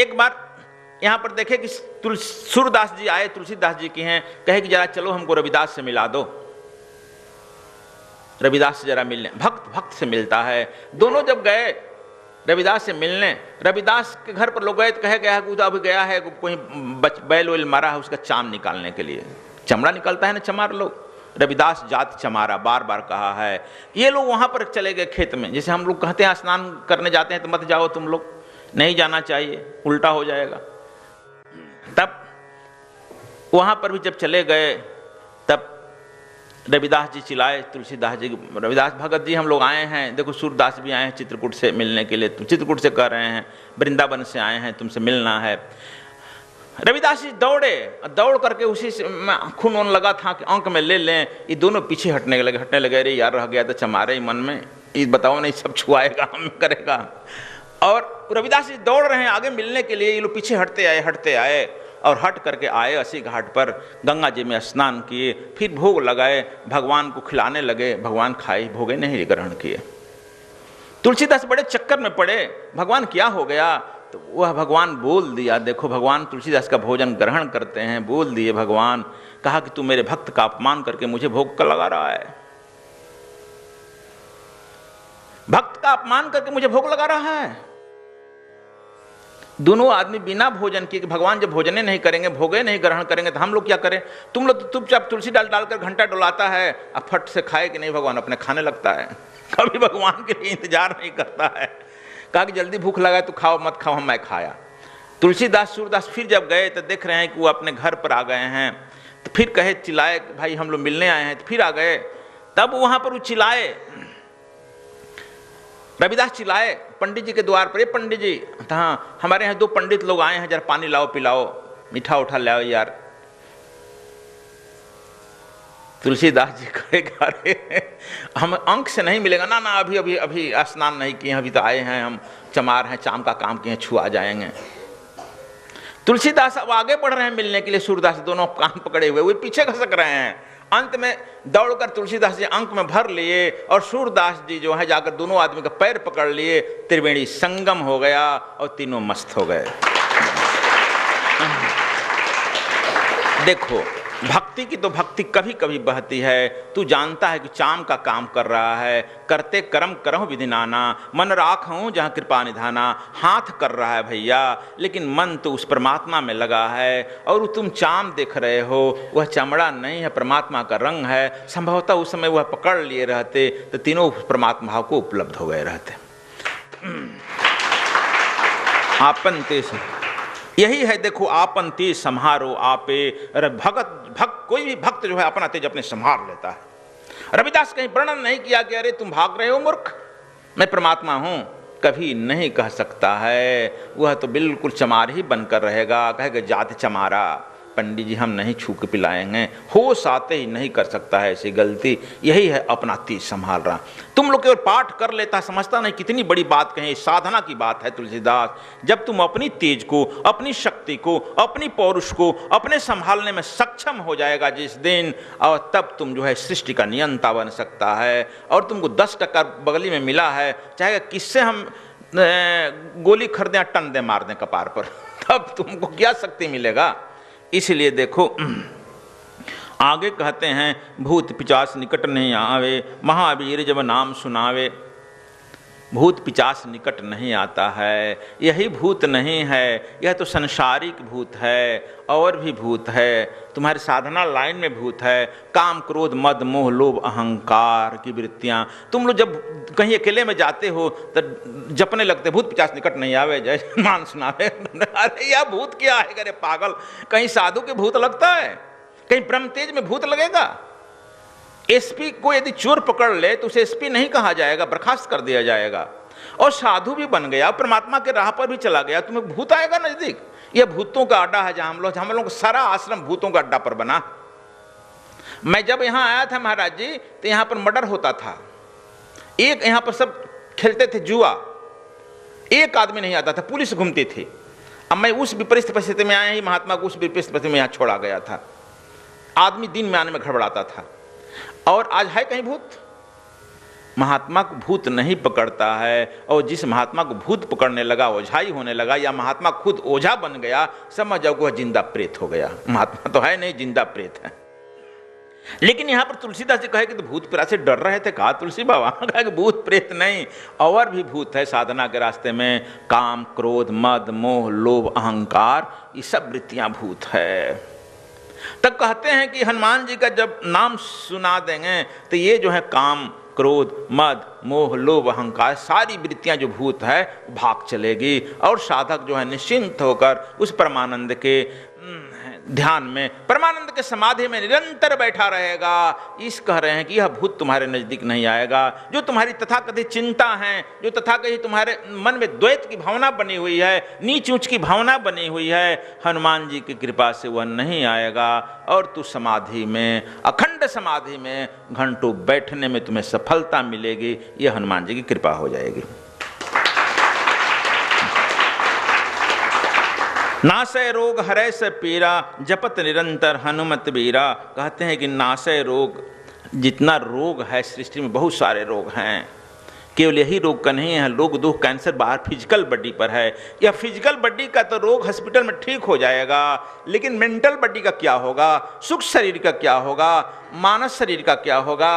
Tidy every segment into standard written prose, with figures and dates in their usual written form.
एक बार यहाँ पर देखे कि सूरदास जी आए, तुलसीदास जी की हैं, कहे कि जरा चलो हमको रविदास से मिला दो, रविदास से जरा मिलने। भक्त भक्त से मिलता है। दोनों जब गए रविदास से मिलने, रविदास के घर पर लोग गए तो कहे गया है कि अभी गया है कोई बैल वैल मारा है उसका चाम निकालने के लिए, चमड़ा निकलता है ना चमार लोग, रविदास जात चमारा बार बार कहा है। ये लोग वहां पर चले गए खेत में, जैसे हम लोग कहते हैं स्नान करने जाते हैं तो मत जाओ तुम लोग, नहीं जाना चाहिए, उल्टा हो जाएगा। तब वहां पर भी जब चले गए तब रविदास जी चिल्लाए तुलसीदास जी, रविदास भगत जी हम लोग आए हैं, देखो सूरदास भी आए हैं चित्रकूट से मिलने के लिए, तुम चित्रकूट से कह रहे हैं, वृंदावन से आए हैं, तुमसे मिलना है। रविदास जी दौड़े, दौड़ करके उसी से खून वोन लगा था कि अंक में ले लें, ये दोनों पीछे हटने लगे। अरे यार रह गया तो चमारे मन में, ये बताओ नहीं सब छुआएगा हम करेगा। और रविदास जी दौड़ रहे हैं आगे मिलने के लिए, ये लोग पीछे हटते आए और हट करके आए अस्सी घाट पर, गंगा जी में स्नान किए, फिर भोग लगाए, भगवान को खिलाने लगे। भगवान खाए, भोगे नहीं ग्रहण किए। तुलसीदास बड़े चक्कर में पड़े, भगवान क्या हो गया? तो वह भगवान बोल दिया, देखो भगवान तुलसीदास का भोजन ग्रहण करते हैं, बोल दिए भगवान, कहा कि तू मेरे भक्त का अपमान करके मुझे भोग का लगा रहा है, भक्त का अपमान करके मुझे भोग लगा रहा है। दोनों आदमी बिना भोजन किए, भगवान जब भोजने नहीं करेंगे, भोगे नहीं ग्रहण करेंगे तो हम लोग क्या करें? तुम लोग तो चुपचाप तुलसी डालकर घंटा डुलाता है, अब फट से खाए कि नहीं, भगवान अपने खाने लगता है, कभी भगवान के लिए इंतजार नहीं करता है। कहा कि जल्दी भूख लगा तो खाओ, मत खाओ, मैं खाया। तुलसीदास सूरदास फिर जब गए तो देख रहे हैं कि वो अपने घर पर आ गए हैं, तो फिर कहे चिल्लाए भाई हम लोग मिलने आए हैं, तो फिर आ गए। तब वहां पर वो चिल्लाए, रविदास चिल्लाए पंडित जी के द्वार पर, पंडित जी, हाँ हमारे यहाँ 2 पंडित लोग आए हैं, जरा पानी लाओ पिलाओ, मीठा उठा लाओ यार। तुलसीदास जी कहेगा अरे हम अंक से नहीं मिलेगा ना, ना अभी अभी अभी स्नान नहीं किए, अभी तो आए हैं हम, चमार हैं, चाम का काम किए, छुआ जाएंगे। तुलसीदास अब आगे बढ़ रहे हैं मिलने के लिए, सूरदास दोनों कान पकड़े हुए, वो पीछे खसक रहे हैं। अंत में दौड़कर तुलसीदास जी अंक में भर लिए और सूरदास जी जो है जाकर दोनों आदमी का पैर पकड़ लिए, त्रिवेणी संगम हो गया और तीनों मस्त हो गए। देखो भक्ति की तो भक्ति कभी कभी बहती है। तू जानता है कि चाम का काम कर रहा है, करते कर्म करहु विधि नाना, मन राखूं जहाँ कृपा निधाना। हाथ कर रहा है भैया, लेकिन मन तो उस परमात्मा में लगा है, और तुम चाम देख रहे हो, वह चमड़ा नहीं है, परमात्मा का रंग है। संभवतः उस समय वह पकड़ लिए रहते तो तीनों परमात्मा भाव को उपलब्ध हो गए रहते। आपन तेज यही है, देखो आपन तेज संहारो आपे। भक्त कोई भी भक्त जो है अपना तेज अपने संभाल लेता है। रविदास कहीं वर्णन नहीं किया कि अरे तुम भाग रहे हो मूर्ख, मैं परमात्मा हूं, कभी नहीं कह सकता है। वह तो बिल्कुल चमार ही बनकर रहेगा, कहेगा जात चमारा, पंडित जी हम नहीं छू के पिलाएंगे, होश आते ही नहीं कर सकता है ऐसी गलती। यही है अपना तेज संभाल रहा। तुम लोग केवल पाठ कर लेता, समझता नहीं कितनी बड़ी बात कहें, साधना की बात है तुलसीदास। जब तुम अपनी तेज को, अपनी शक्ति को, अपनी पौरुष को अपने संभालने में सक्षम हो जाएगा जिस दिन, और तब तुम जो है सृष्टि का नियंता बन सकता है। और तुमको 10% बगली में मिला है, चाहे किससे हम गोली खरीदें, टन दे मार दें कपार पर, तब तुमको क्या शक्ति मिलेगा? इसलिए देखो आगे कहते हैं, भूत पिचास निकट नहीं आवे, महावीर जब नाम सुनावे। भूत पिचास निकट नहीं आता है, यही भूत नहीं है, यह तो संसारिक भूत है। और भी भूत है, तुम्हारी साधना लाइन में भूत है, काम क्रोध मद मोह लोभ अहंकार की वृत्तियां। तुम लोग जब कहीं अकेले में जाते हो तो जपने लगते, भूत पिचास निकट नहीं आवे, जय मान सुनावे। अरे यह भूत क्या है? अरे पागल, कहीं साधु के भूत लगता है, कहीं ब्रह्म तेज में भूत लगेगा? एसपी को यदि चोर पकड़ ले तो उसे एसपी नहीं कहा जाएगा, बर्खास्त कर दिया जाएगा। और साधु भी बन गया, परमात्मा के राह पर भी चला गया, तुम्हें भूत आएगा नजदीक? यह भूतों का अड्डा है, जहां हम लोग सारा आश्रम भूतों का अड्डा पर बना। मैं जब यहां आया था महाराज जी, तो यहां पर मर्डर होता था। एक यहां पर सब खेलते थे जुआ, एक आदमी नहीं आता था, पुलिस घूमती थी। अब मैं उस विपरीत परिस्थिति में आया ही, महात्मा को उस विपरीत परिस्थिति में यहां छोड़ा गया था। आदमी दिन में आने में घबराता था। और आज है कहीं भूत? महात्मा को भूत नहीं पकड़ता है, और जिस महात्मा को भूत पकड़ने लगा, ओझाई होने लगा, या महात्मा खुद ओझा बन गया, समझ जाओ वह जिंदा प्रेत हो गया। महात्मा तो है नहीं, जिंदा प्रेत है। लेकिन यहां पर तुलसीदास जी कहे कि तो भूत प्रेत से डर रहे थे, कहा तुलसी बाबा, कहा कि भूत प्रेत नहीं, और भी भूत है साधना के रास्ते में। काम, क्रोध, मद, मोह, लोभ, अहंकार, ये सब वृत्तियां भूत है। तब कहते हैं कि हनुमान जी का जब नाम सुना देंगे तो ये जो है काम, क्रोध, मद, मोह, लोभ, अहंकार, सारी वृत्तियां जो भूत है भाग चलेगी, और साधक जो है निश्चिंत होकर उस परमानंद के ध्यान में, परमानंद के समाधि में निरंतर बैठा रहेगा। इस कह रहे हैं कि यह भूत तुम्हारे नजदीक नहीं आएगा। जो तुम्हारी तथाकथित चिंता है, जो तथाकथित तुम्हारे मन में द्वैत की भावना बनी हुई है, नीच ऊंच की भावना बनी हुई है, हनुमान जी की कृपा से वह नहीं आएगा, और तू समाधि में, अखंड समाधि में घंटों बैठने में तुम्हें सफलता मिलेगी। यह हनुमान जी की कृपा हो जाएगी। नासय रोग हरै से पीरा, जपत निरंतर हनुमत बीरा। कहते हैं कि नासय रोग, जितना रोग है सृष्टि में, बहुत सारे रोग हैं, केवल यही रोग का नहीं है। लोग दुख, कैंसर बाहर फिजिकल बॉडी पर है, या फिजिकल बॉडी का तो रोग हॉस्पिटल में ठीक हो जाएगा, लेकिन मेंटल बॉडी का क्या होगा, सुख शरीर का क्या होगा, मानस शरीर का क्या होगा।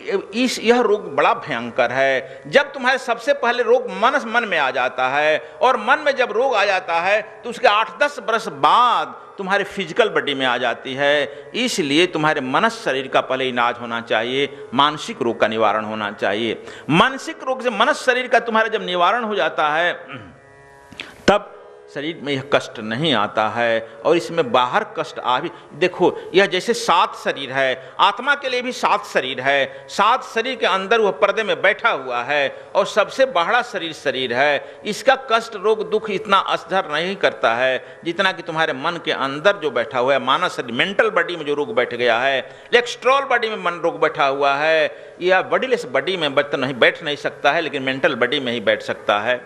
यह रोग बड़ा भयंकर है। जब तुम्हारे सबसे पहले रोग मन में आ जाता है, और मन में जब रोग आ जाता है तो उसके 8-10 वर्ष बाद तुम्हारे फिजिकल बॉडी में आ जाती है। इसलिए तुम्हारे मनस शरीर का पहले इलाज होना चाहिए, मानसिक रोग का निवारण होना चाहिए। मानसिक रोग से मनस शरीर का तुम्हारा जब निवारण हो जाता है, तब शरीर में यह कष्ट नहीं आता है, और इसमें बाहर कष्ट आ भी। देखो, यह जैसे 7 शरीर है, आत्मा के लिए भी 7 शरीर है। 7 शरीर के अंदर वह पर्दे में बैठा हुआ है, और सबसे बड़ा शरीर है। इसका कष्ट, रोग, दुख इतना असर नहीं करता है जितना कि तुम्हारे मन के अंदर जो बैठा हुआ है, मानस शरीर, मेंटल बॉडी में जो रोग बैठ गया है, एस्ट्रल बॉडी में मन रोग बैठा हुआ है। यह बॉडीलेस बॉडी में बैठ नहीं सकता है, लेकिन मेंटल बॉडी में ही बैठ सकता है।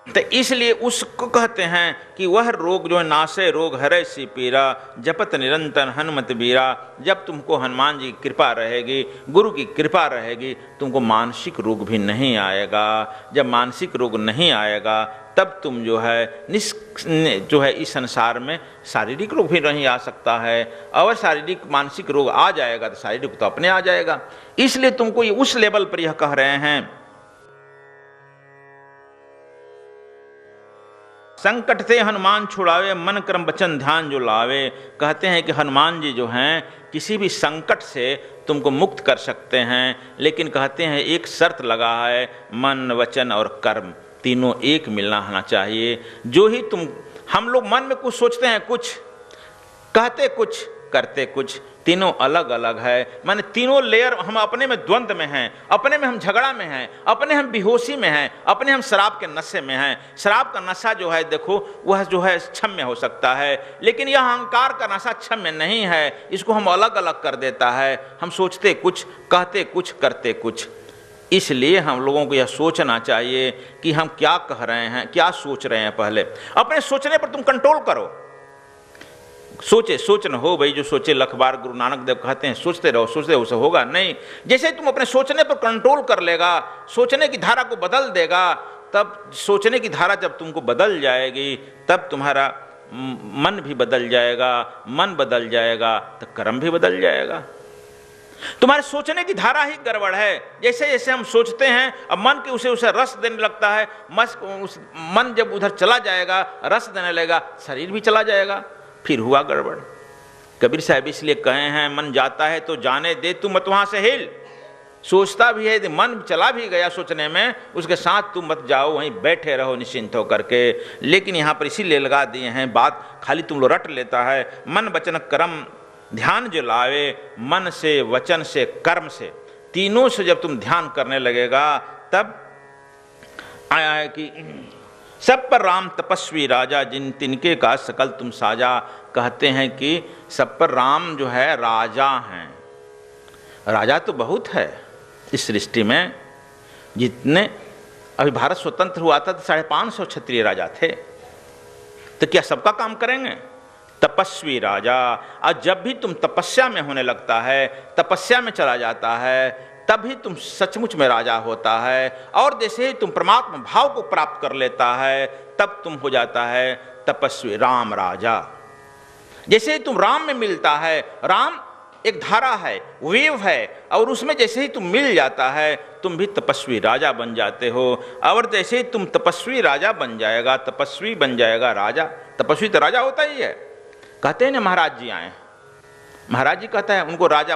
तो इसलिए उसको कहते हैं कि वह रोग जो है नासय रोग हरै सी पीरा, जपत निरंतर हनुमत बीरा। जब तुमको हनुमान जी की कृपा रहेगी, गुरु की कृपा रहेगी, तुमको मानसिक रोग भी नहीं आएगा। जब मानसिक रोग नहीं आएगा, तब तुम जो है इस संसार में शारीरिक रोग भी नहीं आ सकता है। और शारीरिक मानसिक रोग आ जाएगा तो शारीरिक तो अपने आ जाएगा। इसलिए तुमको ये उस लेवल पर यह कह रहे हैं, संकट से हनुमान छुड़ावे, मन क्रम वचन ध्यान जो लावे। कहते हैं कि हनुमान जी जो हैं किसी भी संकट से तुमको मुक्त कर सकते हैं, लेकिन कहते हैं एक शर्त लगा है, मन, वचन और कर्म तीनों एक मिलना होना चाहिए। जो ही हम लोग मन में कुछ सोचते हैं, कुछ कहते, कुछ करते कुछ, तीनों अलग अलग है। माने तीनों लेयर हम अपने में द्वंद्व में हैं, अपने में हम झगड़ा में हैं, अपने हम बेहोशी में हैं, अपने हम शराब के नशे में हैं। शराब का नशा जो है, देखो, वह जो है क्षम्य हो सकता है, लेकिन यह अहंकार का नशा क्षम्य नहीं है। इसको हम अलग अलग कर देता है। हम सोचते कुछ, कहते कुछ, करते कुछ। इसलिए हम लोगों को यह सोचना चाहिए कि हम क्या कह रहे हैं, क्या सोच रहे हैं। पहले अपने सोचने पर तुम कंट्रोल करो। सोच न हो भाई, जो सोचे लख बार, गुरु नानक देव कहते हैं, सोचते रहो, सोचते रहो, उसे होगा नहीं। जैसे तुम अपने सोचने पर कंट्रोल कर लेगा, सोचने की धारा को बदल देगा, तब सोचने की धारा जब तुमको बदल जाएगी, तब तुम्हारा मन भी बदल जाएगा। मन बदल जाएगा तो कर्म भी बदल जाएगा। तुम्हारे सोचने की धारा ही गड़बड़ है। जैसे जैसे हम सोचते हैं, अब मन के उसे रस देने लगता है। मन जब उधर चला जाएगा, रस देने लगेगा, शरीर भी चला जाएगा, फिर हुआ गड़बड़। कबीर साहब इसलिए कहे हैं, मन जाता है तो जाने दे, तू मत वहां से हिल। सोचता भी है, मन चला भी गया सोचने में, उसके साथ तू मत जाओ, वहीं बैठे रहो निश्चिंत होकर के। लेकिन यहाँ पर इसीलिए लगा दिए हैं बात, खाली तुम लोग रट लेता है। मन वचन कर्म ध्यान जो लावे, मन से, वचन से, कर्म से, तीनों से जब तुम ध्यान करने लगेगा, तब आया है कि सब पर राम तपस्वी राजा, जिन तिनके का सकल तुम साजा। कहते हैं कि सब पर राम जो है राजा हैं। राजा तो बहुत है इस सृष्टि में। जितने अभी भारत स्वतंत्र हुआ था तो 550 क्षत्रिय राजा थे, तो क्या सबका काम करेंगे? तपस्वी राजा। और जब भी तुम तपस्या में होने लगता है, तपस्या में चला जाता है, तभी तुम सचमुच में राजा होता है। और जैसे ही तुम परमात्मा भाव को प्राप्त कर लेता है तब तुम हो जाता है तपस्वी राम राजा। जैसे ही तुम राम में मिलता है, राम एक धारा है, वेव है, और उसमें जैसे ही तुम मिल जाता है तुम भी तपस्वी राजा बन जाते हो। और जैसे ही तुम तपस्वी राजा बन जाएगा, तपस्वी बन जाएगा राजा। तपस्वी तो राजा होता ही है। कहते हैं ना महाराज जी आए, महाराज जी कहता है उनको राजा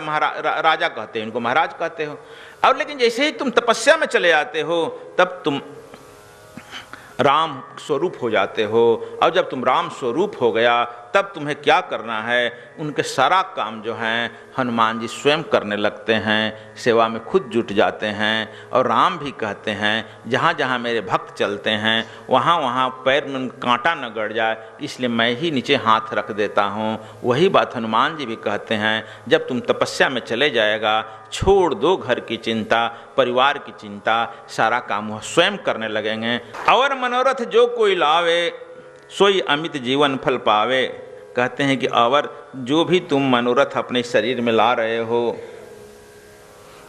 राजा कहते हैं, उनको महाराज कहते हो। और लेकिन जैसे ही तुम तपस्या में चले जाते हो तब तुम राम स्वरूप हो जाते हो। और जब तुम राम स्वरूप हो गया तब तुम्हें क्या करना है, उनके सारा काम जो हैं हनुमान जी स्वयं करने लगते हैं, सेवा में खुद जुट जाते हैं। और राम भी कहते हैं जहाँ जहाँ मेरे भक्त चलते हैं वहाँ वहाँ पैर में कांटा न गड़ जाए, इसलिए मैं ही नीचे हाथ रख देता हूँ। वही बात हनुमान जी भी कहते हैं, जब तुम तपस्या में चले जाएगा छोड़ दो घर की चिंता, परिवार की चिंता, सारा काम वह स्वयं करने लगेंगे। और मनोरथ जो कोई लावे सोई अमित जीवन फल पावे। कहते हैं कि और जो भी तुम मनोरथ अपने शरीर में ला रहे हो,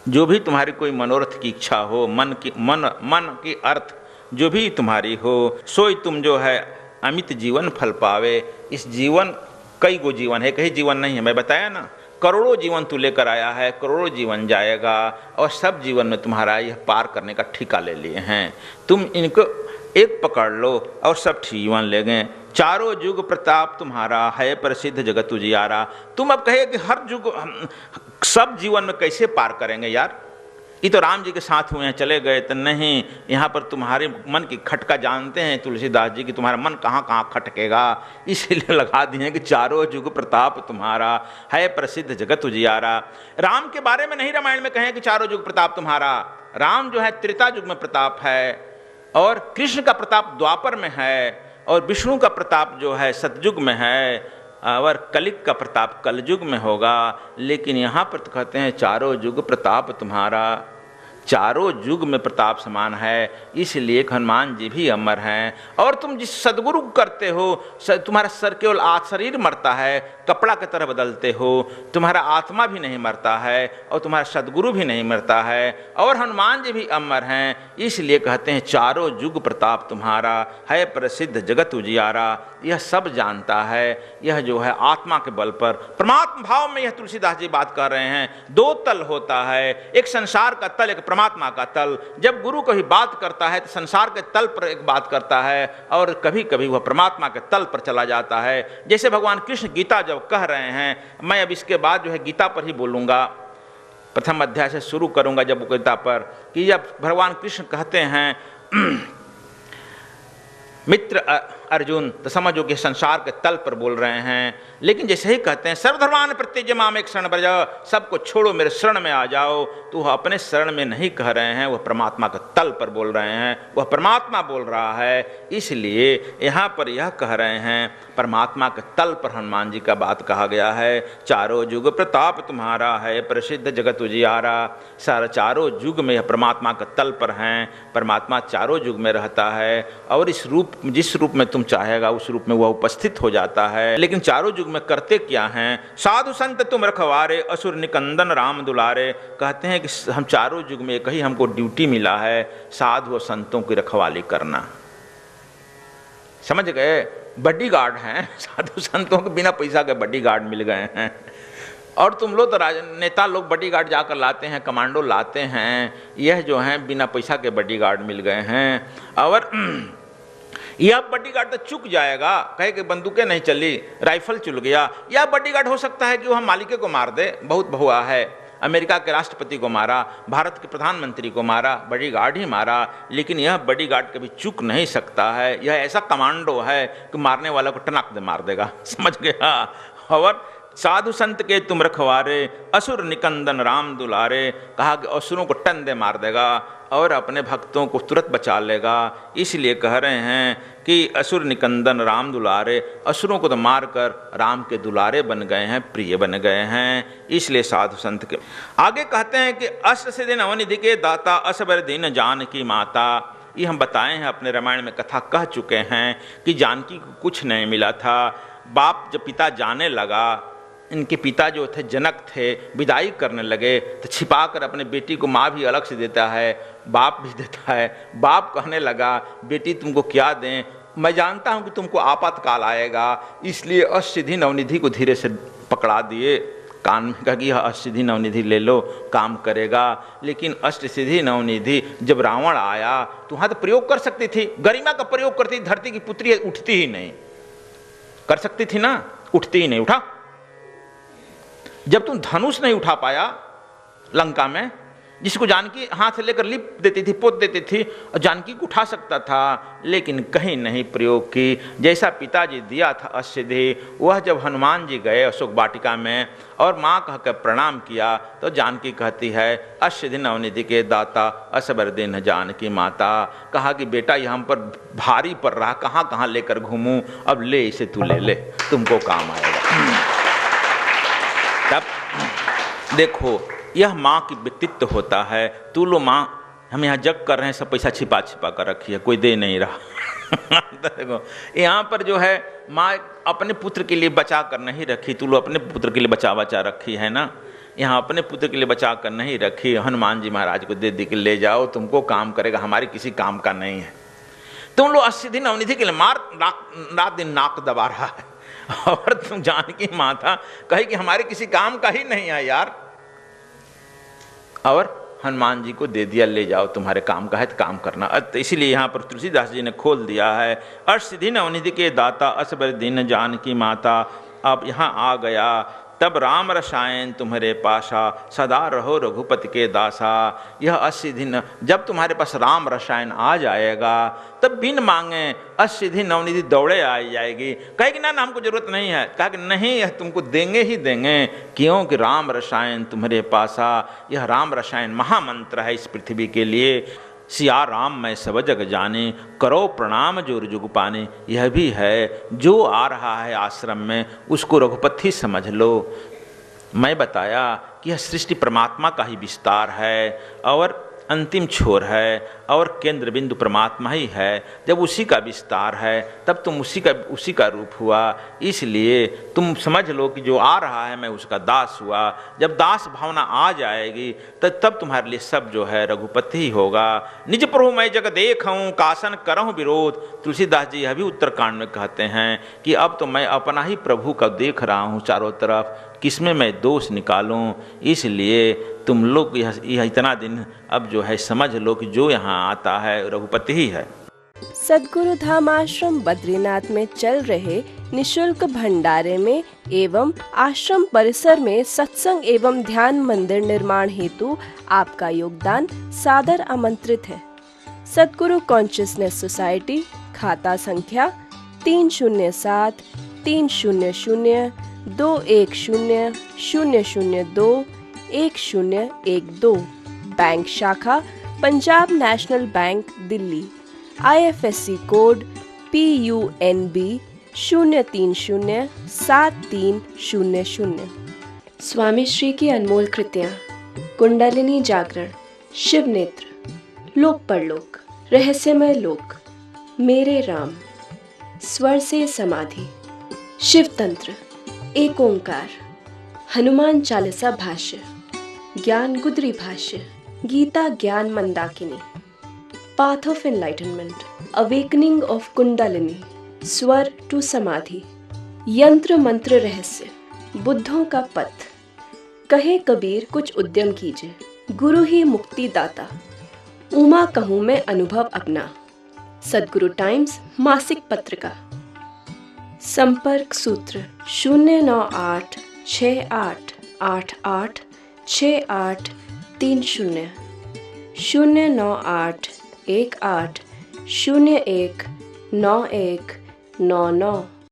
जो भी तुम्हारी कोई मनोरथ की इच्छा हो, मन की अर्थ जो भी तुम्हारी हो, सोई तुम जो है अमित जीवन फल पावे। इस जीवन कई गो जीवन है, कहीं जीवन नहीं है, मैं बताया ना, करोड़ों जीवन तू लेकर आया है, करोड़ों जीवन जाएगा और सब जीवन में तुम्हारा यह पार करने का ठिका ले लिए हैं। तुम इनको एक पकड़ लो और सब जीवन ले गए। चारों युग प्रताप तुम्हारा है प्रसिद्ध जगत उजियारा। तुम अब कहे कि हर युग सब जीवन में कैसे पार करेंगे यार, ये तो राम जी के साथ हुए हैं चले गए, तो नहीं, यहाँ पर तुम्हारे मन की खटका जानते हैं तुलसीदास जी की, तुम्हारा मन कहाँ कहाँ खटकेगा, इसीलिए लगा दिए कि चारों युग प्रताप तुम्हारा है प्रसिद्ध जगत उजियारा। राम के बारे में नहीं रामायण में कहें कि चारों युग प्रताप तुम्हारा। राम जो है त्रेता युग में प्रताप है, और कृष्ण का प्रताप द्वापर में है, और विष्णु का प्रताप जो है सतयुग में है, और कलिक का प्रताप कलयुग में होगा। लेकिन यहाँ पर तो कहते हैं चारों युग प्रताप तुम्हारा, चारों युग में प्रताप समान है, इसलिए हनुमान जी भी अमर हैं। और तुम जिस सदगुरु करते हो, तुम्हारा सर केवल शरीर मरता है, कपड़ा की तरह बदलते हो, तुम्हारा आत्मा भी नहीं मरता है और तुम्हारा सदगुरु भी नहीं मरता है। और हनुमान जी भी अमर हैं, इसलिए कहते हैं चारों युग प्रताप तुम्हारा है प्रसिद्ध जगत उजियारा। यह सब जानता है, यह जो है आत्मा के बल पर परमात्मा भाव में, यह तुलसीदास जी बात कर रहे हैं। दो तल होता है, एक संसार का तल, एक परमात्मा का तल। जब गुरु कभी बात करता है तो संसार के तल पर एक बात करता है, और कभी कभी वह परमात्मा के तल पर चला जाता है। जैसे भगवान कृष्ण गीता जब कह रहे हैं, मैं अब इसके बाद जो है गीता पर ही बोलूँगा, प्रथम अध्याय से शुरू करूँगा जब गीता पर, कि जब भगवान कृष्ण कहते हैं मित्र अर्जुन, तो समझो कि संसार के तल पर बोल रहे हैं। लेकिन जैसे ही कहते हैं सर्वधर्मान प्रत्यज माम एक शरण ब्रज, सबको छोड़ो मेरे शरण में आ जाओ, तो वह अपने शरण में नहीं कह रहे हैं, वह परमात्मा के तल पर बोल रहे हैं, वह परमात्मा बोल रहा है। इसलिए यहाँ पर यह कह रहे हैं परमात्मा के तल पर हनुमान जी का बात कहा गया है। चारों युग प्रताप तुम्हारा है प्रसिद्ध जगत उजियारा। सारा चारों युग में परमात्मा के तल पर हैं, परमात्मा चारों युग में रहता है, और इस रूप, जिस रूप में तुम चाहेगा उस रूप में वह उपस्थित हो जाता है। लेकिन चारों युग में करते क्या हैं? साधु संत तुम रखवारे, असुर निकंदन राम दुलारे। कहते हैं कि हम चारों युग में एक ही हमको ड्यूटी मिला है, साधु और संतों की रखवाली करना। समझ गए? बॉडीगार्ड हैं, साधु संतों के बिना पैसा के बॉडीगार्ड मिल गए हैं। और तुम लोग तो नेता लोग बॉडीगार्ड जाकर लाते हैं, कमांडो लाते हैं, यह जो हैं बिना पैसा के बॉडीगार्ड मिल गए हैं। और यह बॉडीगार्ड तो चुक जाएगा, कहे कि बंदूकें नहीं चली, राइफल चल गया। यह बॉडीगार्ड हो सकता है कि वह मालिके को मार दे, बहुत बहुआ है, अमेरिका के राष्ट्रपति को मारा, भारत के प्रधानमंत्री को मारा, बॉडीगार्ड ही मारा। लेकिन यह बॉडीगार्ड कभी चुक नहीं सकता है, यह ऐसा कमांडो है कि मारने वाला को टनक दे मार देगा। समझ गया? और साधु संत के तुम रखवारे, असुर निकंदन राम दुलारे। कहा कि असुरों को टन दे मार देगा और अपने भक्तों को तुरंत बचा लेगा। इसलिए कह रहे हैं कि असुर निकंदन राम दुलारे, असुरों को तो मारकर राम के दुलारे बन गए हैं, प्रिय बन गए हैं। इसलिए साधु संत के आगे कहते हैं कि अष्ट से दिन अवनिधि के दाता, असबर दिन जानकी माता। ये हम बताए हैं, अपने रामायण में कथा कह चुके हैं कि जानकी को कुछ नहीं मिला था। बाप जब पिता जाने लगा इनके पिता जो थे जनक थे, विदाई करने लगे तो छिपा कर अपने बेटी को, माँ भी अलग से देता है, बाप भी देता है। बाप कहने लगा, बेटी तुमको क्या दें, मैं जानता हूँ कि तुमको आपातकाल आएगा, इसलिए अष्टसिद्धि नवनिधि को धीरे से पकड़ा दिए, कान में कहा कि यह अष्टसिद्धि नवनिधि ले लो, काम करेगा। लेकिन अष्टसिद्धि नवनिधि जब रावण आया तो वहाँ तो प्रयोग कर सकती थी, गरिमा का प्रयोग करती, धरती की पुत्री उठती ही नहीं, कर सकती थी ना, उठती ही नहीं, उठा। जब तुम धनुष नहीं उठा पाया लंका में, जिसको जानकी हाथ से लेकर लिप देती थी, पोत देती थी, और जानकी को उठा सकता था, लेकिन कहीं नहीं प्रयोग की। जैसा पिताजी दिया था अष्टसिद्धि, वह जब हनुमान जी गए अशोक वाटिका में और माँ कहकर प्रणाम किया, तो जानकी कहती है, अष्टसिद्धि नवनिधि के दाता असबर दिन जानकी माता। कहा कि बेटा यह हम पर भारी पड़ रहा, कहाँ कहाँ लेकर घूमूं, अब ले इसे तू ले ले, तुमको काम आएगा। तब देखो यह माँ की व्यक्तित्व होता है। तू लो माँ, हम यहाँ जग कर रहे हैं, सब पैसा छिपा छिपा कर रखी है, कोई दे नहीं रहा। देखो यहाँ पर जो है माँ अपने पुत्र के लिए बचा कर नहीं रखी, तू लो अपने पुत्र के लिए बचा रखी है ना, यहाँ अपने पुत्र के लिए बचा कर नहीं रखी। हनुमान जी महाराज को दे दी कि ले जाओ, तुमको काम करेगा, हमारी किसी काम का नहीं है। तुम लोग अष्टसिद्धि नवनिधि के लिए मार रात दिन नाक दबा रहा है, और तुम जानकी माता कहे कि हमारे किसी काम का ही नहीं है यार, और हनुमान जी को दे दिया, ले जाओ, तुम्हारे काम का है तो काम करना। तो इसीलिए यहाँ पर तुलसीदास जी ने खोल दिया है, अष्टसिद्धि नवनिधि के दाता असबर दिन जानकी माता। अब यहाँ आ गया, तब राम रसायन तुम्हारे पासा, सदा रहो रघुपति के दासा। यह अष्टसिद्धि, जब तुम्हारे पास राम रसायन आ जाएगा, तब बिन मांगे अष्टसिद्धि नवनिधि दौड़े आ जाएगी। कहेगी ना हमको जरूरत नहीं है, कहा कि नहीं, यह तुमको देंगे ही देंगे, क्योंकि राम रसायन तुम्हारे पासा। यह राम रसायन महामंत्र है इस पृथ्वी के लिए। सिया राम मैं सब जग जाने, करो प्रणाम जो जुग पाने। यह भी है, जो आ रहा है आश्रम में उसको रघुपति समझ लो। मैं बताया कि यह सृष्टि परमात्मा का ही विस्तार है, और अंतिम छोर है, और केंद्र बिंदु परमात्मा ही है। जब उसी का विस्तार है, तब तुम उसी का रूप हुआ। इसलिए तुम समझ लो कि जो आ रहा है मैं उसका दास हुआ। जब दास भावना आ जाएगी तब तुम्हारे लिए सब जो है रघुपति ही होगा। निज प्रभु मैं जग देखूं, कासन करहूं विरोध। तुलसीदास जी यह भी उत्तरकांड में कहते हैं कि अब तो मैं अपना ही प्रभु का देख रहा हूँ चारों तरफ, किसमें मैं दोष निकालूं। इसलिए तुम लोग यह इतना दिन अब जो है समझ लो कि जो यहाँ आता है रघुपति ही है। सद्गुरु धाम आश्रम बद्रीनाथ में चल रहे निशुल्क भंडारे में एवं आश्रम परिसर में सत्संग एवं ध्यान मंदिर निर्माण हेतु आपका योगदान सादर आमंत्रित है। सद्गुरु कॉन्शियसनेस सोसाइटी, खाता संख्या 307 300 210 002 1012, बैंक शाखा Punjab national bank Delhi, IFSC code PUNB 0307300। स्वामी श्री की अनमोल कृतियाँ, कुंडलिनी जागरण, शिव नेत्र, लोक परलोक, रहस्यमय लोक, मेरे राम, स्वर से समाधि, शिव तंत्र, एक ओंकार, हनुमान चालीसा भाष्य, ज्ञान गुदरी भाष्य, गीता ज्ञान Mandakini, path of enlightenment, awakening of kundalini, स्वर टू समाधि, यंत्र मंत्र रहस्य, बुद्धों का पथ, कहे कबीर कुछ उद्यम कीजिए, गुरु ही मुक्ति दाता, उमा कहूँ मैं अनुभव अपना, सद्गुरु टाइम्स मासिक पत्रिका। संपर्क सूत्र 098 68 88 6830 098 18 01 9199।